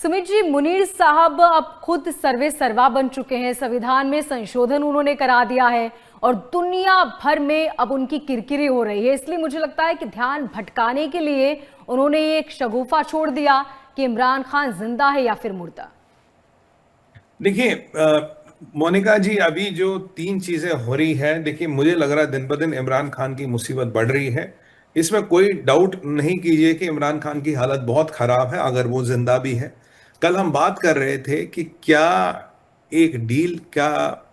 सुमित जी, मुनीर साहब अब खुद सर्वे सर्वा बन चुके हैं। संविधान में संशोधन उन्होंने करा दिया है और दुनिया भर में अब उनकी किरकिरी हो रही है। इसलिए मुझे लगता है कि ध्यान भटकाने के लिए उन्होंने एक शगुफा छोड़ दिया कि इमरान खान जिंदा है या फिर मुर्दा। देखिए मोनिका जी, अभी जो तीन चीजें हो रही हैं, देखिए मुझे लग रहा है दिन ब दिन इमरान खान की मुसीबत बढ़ रही है। इसमें कोई डाउट नहीं कीजिए कि इमरान खान की हालत बहुत खराब है, अगर वो जिंदा भी है। कल हम बात कर रहे थे कि क्या एक डील, क्या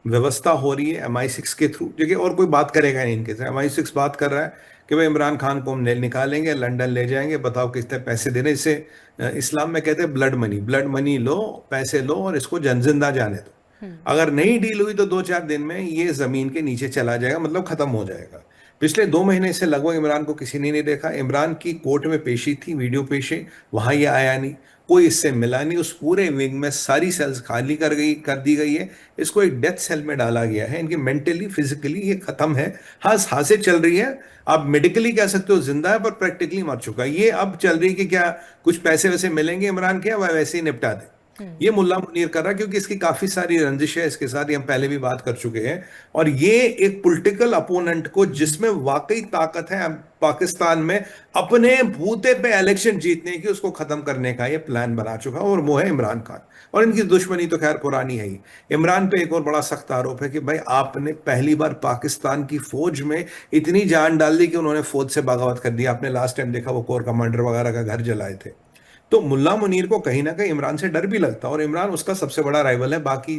व्यवस्था हो रही है MI6 के थ्रू। देखिए और कोई बात करेगा नहीं इनके से। MI6 बात कर रहा है कि भाई इमरान खान को हम निकालेंगे, लंदन ले जाएंगे, बताओ कितने पैसे देने। इसे इस्लाम में कहते हैं ब्लड मनी। ब्लड मनी लो, पैसे लो और इसको जिंदा जाने दो। अगर नहीं डील हुई तो 2-4 दिन में ये जमीन के नीचे चला जाएगा, मतलब खत्म हो जाएगा। पिछले 2 महीने से लगभग इमरान को किसी ने नहीं देखा। इमरान की कोर्ट में पेशी थी, वीडियो पेशी, वहां ये आया नहीं, कोई इससे मिला नहीं। उस पूरे विंग में सारी सेल्स खाली कर दी गई है। इसको एक डेथ सेल में डाला गया है। इनकी मेंटली फिजिकली ये खत्म है। हाँ, सांसें चल रही है। आप मेडिकली कह सकते हो जिंदा है, पर प्रैक्टिकली मर चुका है। ये अब चल रही है कि क्या कुछ पैसे वैसे मिलेंगे इमरान के, वह वैसे ही निपटा दे। ये मुल्ला मुनीर कर रहा है, क्योंकि इसकी काफी सारी रंजिश है इसके साथ, ये हम पहले भी बात कर चुके हैं। और ये एक पॉलिटिकल अपोनेंट को, जिसमें वाकई ताकत है पाकिस्तान में अपने बूते पे इलेक्शन जीतने की, उसको खत्म करने का ये प्लान बना चुका है, और वो है इमरान खान। और इनकी दुश्मनी तो खैर पुरानी है ही। इमरान पे एक और बड़ा सख्त आरोप है कि भाई आपने पहली बार पाकिस्तान की फौज में इतनी जान डाल दी कि उन्होंने फौज से बगावत कर दी। आपने लास्ट टाइम देखा वो कोर कमांडर वगैरह का घर जलाए थे। तो मुल्ला मुनीर को कहीं ना कहीं इमरान से डर भी लगता है, और इमरान उसका सबसे बड़ा राइवल है। बाकी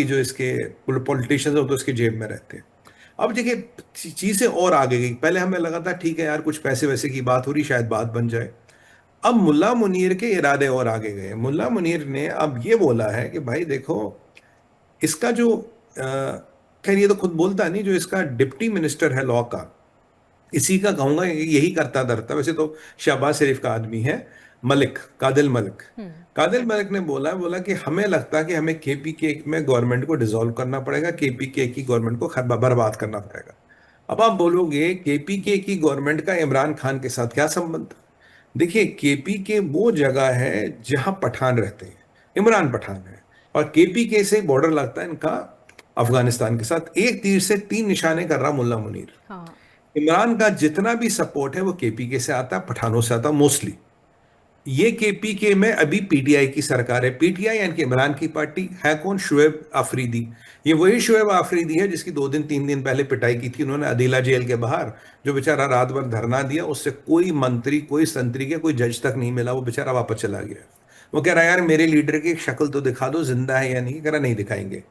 जो इसके पॉलिटिशियंस है वो तो इसकी जेब में रहते हैं। अब देखिए चीजें और आगे गई। पहले हमें लगा था ठीक है यार, कुछ पैसे वैसे की बात हो रही, शायद बात बन जाए। अब मुल्ला मुनीर के इरादे और आगे गए। मुल्ला मुनीर ने अब ये बोला है कि भाई देखो, इसका जो खैर ये तो खुद बोलता नहीं, जो इसका डिप्टी मिनिस्टर है लॉ का, इसी का कहूंगा यही करता धरता, वैसे तो शहबाज शरीफ का आदमी है, मलिक, कादिल मलिक। कादिल मलिक ने बोला कि हमें लगता है कि हमें KPK में गवर्नमेंट को डिसॉल्व करना पड़ेगा, KPK की गवर्नमेंट को बर्बाद करना पड़ेगा। अब आप बोलोगे KPK की गवर्नमेंट का इमरान खान के साथ क्या संबंध? देखिए KPK वो जगह है जहां पठान रहते हैं, इमरान पठान है, और KPK से बॉर्डर लगता है इनका अफगानिस्तान के साथ। एक तीर से तीन निशाने कर रहा मुल्ला मुनीर। हाँ। इमरान का जितना भी सपोर्ट है वो KPK से आता है, पठानों से आता है मोस्टली। ये KPK में अभी PTI की सरकार है। PTI यानी कि इमरान की पार्टी है। कौन? शुएब आफरीदी। ये वही शुएब आफरीदी है जिसकी 2-3 दिन पहले पिटाई की थी उन्होंने अदीला जेल के बाहर। जो बेचारा रात भर धरना दिया, उससे कोई मंत्री, कोई संतरी के, कोई जज तक नहीं मिला। वो बेचारा वापस चला गया। वो कह रहा है यार मेरे लीडर की शक्ल तो दिखा दो, जिंदा है या नहीं। कह रहा नहीं दिखाएंगे।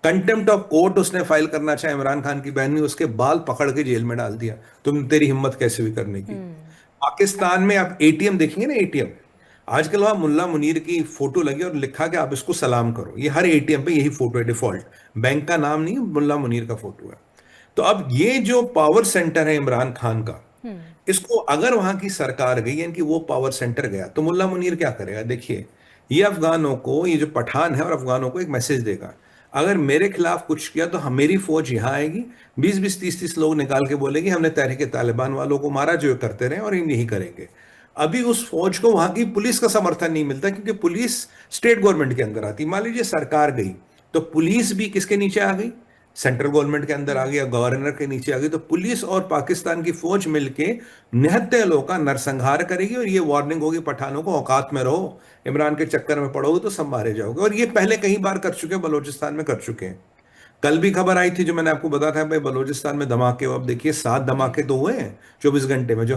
कंटेम्प्ट ऑफ कोर्ट उसने फाइल करना चाहा इमरान खान की बहन ने, उसके बाल पकड़ के जेल में डाल दिया। तेरी हिम्मत कैसे हुई करने की? पाकिस्तान में आप ATM देखेंगे ना, ATM आजकल वहां मुल्ला मुनीर की फोटो लगी और लिखा कि आप इसको सलाम करो। ये हर ATM पे यही फोटो है डिफॉल्ट। बैंक का नाम नहीं, मुल्ला मुनीर का फोटो है। तो अब ये जो पावर सेंटर है इमरान खान का, इसको अगर वहां की सरकार गई, यानी कि वो पावर सेंटर गया, तो मुल्ला मुनीर क्या करेगा? देखिए ये अफगानों को, ये जो पठान है और अफगानों को एक मैसेज देगा, अगर मेरे खिलाफ कुछ किया तो मेरी फौज यहां आएगी, 20-20, 30-30 लोग निकाल के बोलेगी हमने तहरीक तालिबान वालों को मारा, जो करते रहे, और हम यही करेंगे। अभी उस फौज को वहां की पुलिस का समर्थन नहीं मिलता, क्योंकि पुलिस स्टेट गवर्नमेंट के अंदर आती। मान लीजिए सरकार गई तो पुलिस भी किसके नीचे आ गई? सेंट्रल गवर्नमेंट के अंदर आ गई, या गवर्नर के नीचे आ गई। तो पुलिस और पाकिस्तान की फौज मिलके निहत्थे लोगों का नरसंहार करेगी, और ये वार्निंग होगी पठानों को, औकात में रहो, इमरान के चक्कर में पड़ोगे तो सब मारे जाओगे। और ये पहले कई बार कर चुके हैं, बलोचिस्तान में कर चुके हैं। कल भी खबर आई थी जो मैंने आपको बताया था भाई, बलूचिस्तान में धमाके। अब देखिए 7 धमाके तो हुए हैं 24 घंटे में। जो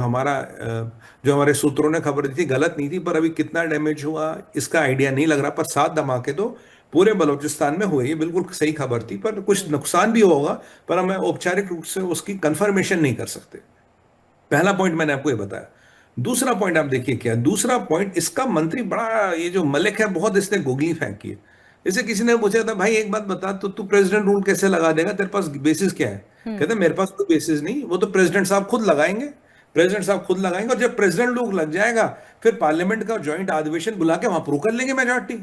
हमारे सूत्रों ने खबर दी थी गलत नहीं थी, पर अभी कितना डैमेज हुआ इसका आइडिया नहीं लग रहा। पर 7 धमाके तो पूरे बलूचिस्तान में हुए, ये बिल्कुल सही खबर थी। पर कुछ नुकसान भी होगा, पर हमें औपचारिक रूप से उसकी कंफर्मेशन नहीं कर सकते। पहला पॉइंट मैंने आपको ये बताया। दूसरा पॉइंट आप देखिए क्या। दूसरा पॉइंट, इसका मंत्री बड़ा, ये जो मलिक है, बहुत इसने गोगली फेंकी है। जैसे किसी ने पूछा था भाई एक बात बता, तो तू प्रेसिडेंट रूल कैसे लगा देगा, तेरे पास बेसिस क्या है? कहते मेरे पास कोई बेसिस नहीं, वो तो प्रेसिडेंट साहब खुद लगाएंगे। प्रेसिडेंट साहब खुद लगाएंगे, और जब प्रेसिडेंट रूल लग जाएगा फिर पार्लियामेंट का ज्वाइंट अधिवेशन बुला के वहां अप्रूव कर लेंगे मेजोरिटी।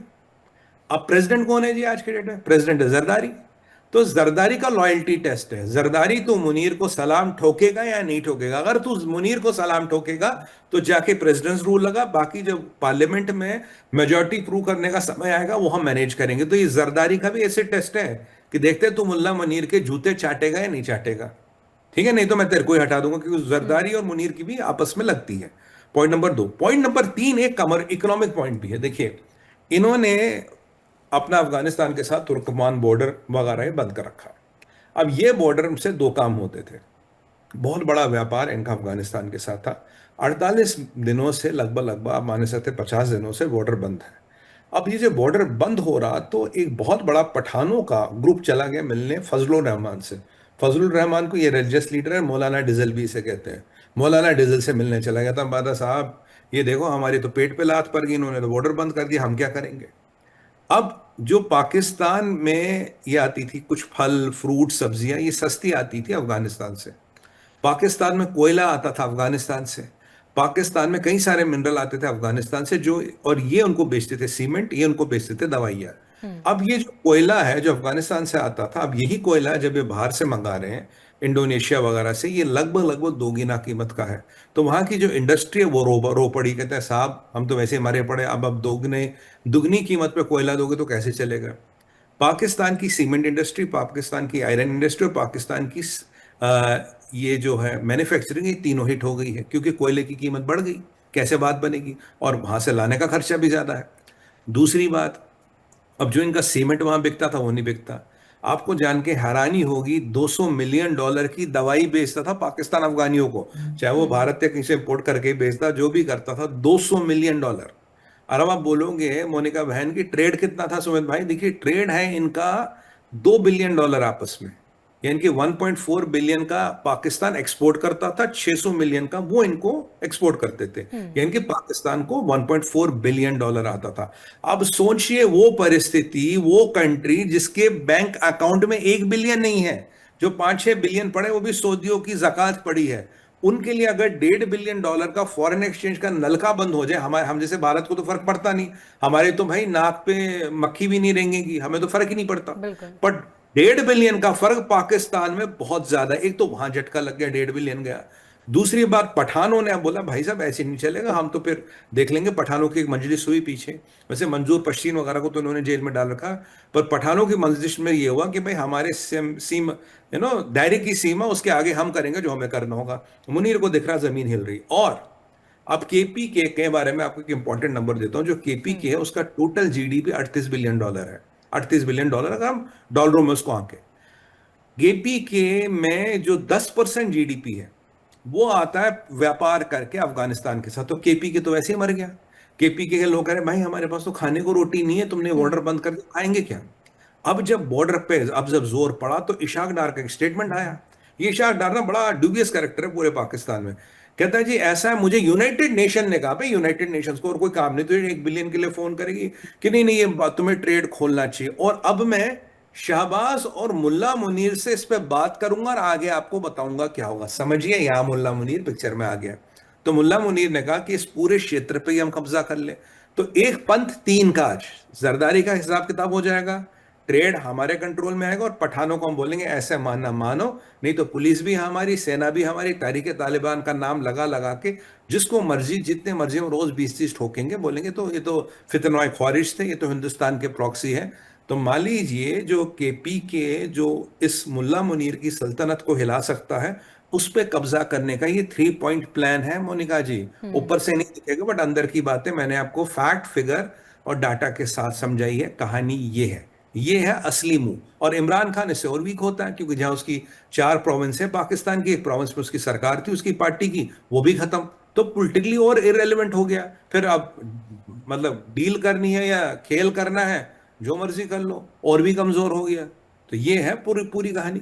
अब प्रेसिडेंट कौन है जी आज के डेट में? प्रेसिडेंट है जरदारी। तो जरदारी का लॉयल्टी टेस्ट है, जरदारी तो मुनीर को सलाम ठोकेगा या नहीं ठोकेगा। अगर तू मुनीर को सलाम ठोकेगा तो जाके प्रेसिडेंट्स रूल लगा, बाकी जब पार्लियामेंट में मेजोरिटी प्रूव करने का समय आएगा वो हम मैनेज करेंगे। तो ये जरदारी का भी ऐसे टेस्ट है कि देखते हैं तू मुल्ला मुनीर के जूते चाटेगा या नहीं चाटेगा। ठीक है, नहीं तो मैं तेरे को ही हटा दूंगा, क्योंकि जरदारी और मुनीर की भी आपस में लगती है। Point number 2। पॉइंट नंबर 3 एक कमर इकोनॉमिक पॉइंट भी है। देखिए, इन्होंने अपना अफगानिस्तान के साथ तुर्कमान बॉर्डर वगैरह बंद कर रखा है। अब ये बॉर्डर से दो काम होते थे, बहुत बड़ा व्यापार इनका अफगानिस्तान के साथ था। 48 दिनों से लगभग लगभग आप मान सकते 50 दिनों से बॉर्डर बंद है। अब ये जो बॉर्डर बंद हो रहा तो एक बहुत बड़ा पठानों का ग्रुप चला गया मिलने फजलुर रहमान से। फजलुर रहमान को ये रिलीजियस लीडर है, मौलाना डिजल भी इसे कहते हैं। मौलाना डिजल से मिलने चला गया था, बादा साहब ये देखो हमारी तो पेट पे लात पड़ गई, इन्होंने तो बॉर्डर बंद कर दिया, हम क्या करेंगे। अब जो पाकिस्तान में ये आती थी कुछ फल फ्रूट सब्जियां ये सस्ती आती थी अफगानिस्तान से। पाकिस्तान में कोयला आता था अफगानिस्तान से। पाकिस्तान में कई सारे मिनरल आते थे अफगानिस्तान से, जो और ये उनको बेचते थे सीमेंट, ये उनको बेचते थे दवाइयाँ। अब ये जो कोयला है जो अफगानिस्तान से आता था, अब यही कोयला जब ये बाहर से मंगा रहे हैं इंडोनेशिया वगैरह से, ये लगभग लगभग दोगुना कीमत का है। तो वहां की जो इंडस्ट्री है वो रो पड़ी, कहते हैं साहब हम तो वैसे ही मरे पड़े, अब दोगुने दुगनी कीमत पे कोयला दोगे तो कैसे चलेगा। पाकिस्तान की सीमेंट इंडस्ट्री, पाकिस्तान की आयरन इंडस्ट्री और पाकिस्तान की ये जो है मैन्युफैक्चरिंग, ये तीनों हिट हो गई है क्योंकि कोयले की कीमत बढ़ गई। कैसे बात बनेगी, और वहां से लाने का खर्चा भी ज्यादा है। दूसरी बात, अब जो इनका सीमेंट वहां बिकता था वो नहीं बिकता। आपको जान के हैरानी होगी, 200 मिलियन डॉलर की दवाई बेचता था पाकिस्तान अफगानियों को, चाहे वो भारत या कहीं से इम्पोर्ट करके बेचता, जो भी करता था 200 मिलियन डॉलर। और अब आप बोलोगे मोनिका बहन की ट्रेड कितना था, सुमित भाई देखिए ट्रेड है इनका 2 बिलियन डॉलर आपस में, यानी कि 1.4 बिलियन का पाकिस्तान एक्सपोर्ट करता था, 600 मिलियन का वो इनको एक्सपोर्ट करते थे, यानी कि पाकिस्तान को 1.4 बिलियन डॉलर आता था। अब सोचिए वो परिस्थिति, वो कंट्री जिसके बैंक अकाउंट में 1 बिलियन नहीं है, जो 5-6 बिलियन पड़े वो भी सऊदियों की जक़ात पड़ी है, उनके लिए अगर 1.5 बिलियन डॉलर का फॉरेन एक्सचेंज का नलका बंद हो जाए, हमारे हम जैसे भारत को तो फर्क पड़ता नहीं, हमारे तो भाई नाक पे मक्खी भी नहीं रेंगेगी, हमें तो फर्क ही नहीं पड़ता। बट 1.5 बिलियन का फर्क पाकिस्तान में बहुत ज्यादा। एक तो वहां झटका लग गया, 1.5 बिलियन गया। दूसरी बात, पठानों ने अब बोला भाई साहब ऐसे नहीं चलेगा, हम तो फिर देख लेंगे। पठानों की एक मजलिस हुई पीछे, वैसे मंजूर पश्तीन वगैरह को तो उन्होंने जेल में डाल रखा, पर पठानों की मजलिस में ये हुआ कि भाई हमारे सीमा दायरे की सीमा, उसके आगे हम करेंगे जो हमें करना होगा। मुनीर को दिख रहा जमीन हिल रही। और अब केपीके के बारे में आपको एक इंपॉर्टेंट नंबर देता हूं, जो केपीके है उसका टोटल जीडीपी 38 बिलियन डॉलर है। 38 बिलियन डॉलर अगर हम डॉलरों में उसको आंके, केपीके में जो 10% जीडीपी है वो आता है व्यापार करके अफगानिस्तान के साथ। तो केपीके तो वैसे ही मर गया। केपीके के लोग कह रहे भाई हमारे पास तो खाने को रोटी नहीं है, तुमने बॉर्डर बंद कर दिया, खाएंगे क्या। अब जब बॉर्डर पे अब जब जोर पड़ा तो इशाक डार का एक स्टेटमेंट आया। ये इशाक डार ना बड़ा ड्यूबियस कैरेक्टर है पूरे पाकिस्तान में। कहता है जी ऐसा है, मुझे यूनाइटेड नेशन ने कहा, भाई यूनाइटेड नेशंस को और कोई काम नहीं, तो 1 बिलियन के लिए फोन करेगी कि नहीं नहीं ये तुम्हें ट्रेड खोलना चाहिए। और अब मैं शहबाज और मुल्ला मुनीर से इस पे बात करूंगा और आगे आपको बताऊंगा क्या होगा। समझिए यहां मुल्ला मुनीर पिक्चर में आ गया। तो मुल्ला मुनीर ने कहा कि इस पूरे क्षेत्र पे ही हम कब्जा कर ले। तो एक पंथ तीन काज, जरदारी का हिसाब किताब हो जाएगा, ट्रेड हमारे कंट्रोल में आएगा, और पठानों को हम बोलेंगे ऐसे मानना मानो, नहीं तो पुलिस भी हमारी, सेना भी हमारी, तहरीक तालिबान का नाम लगा लगा के जिसको मर्जी जितने मर्जी हम रोज 20-30 ठोकेंगे, बोलेंगे तो ये तो फितनवाए ख्वारिश थे, ये तो हिंदुस्तान के प्रॉक्सी है। तो मान लीजिए जो केपी के जो इस मुल्ला मुनीर की सल्तनत को हिला सकता है, उस पे कब्जा करने का ये 3 पॉइंट प्लान है मोनिका जी। ऊपर से नहीं दिखेगा बट अंदर की बातें मैंने आपको फैक्ट फिगर और डाटा के साथ समझाई है। कहानी ये है असली मुंह। और इमरान खान इससे और वीक होता है क्योंकि जहां उसकी 4 प्रोविंस है पाकिस्तान की, एक प्रोविंस में उसकी सरकार थी उसकी पार्टी की, वो भी खत्म, तो पॉलिटिकली और इररेलेवेंट हो गया। फिर अब मतलब डील करनी है या खेल करना है, जो मर्जी कर लो, और भी कमजोर हो गया। तो ये है पूरी पूरी कहानी।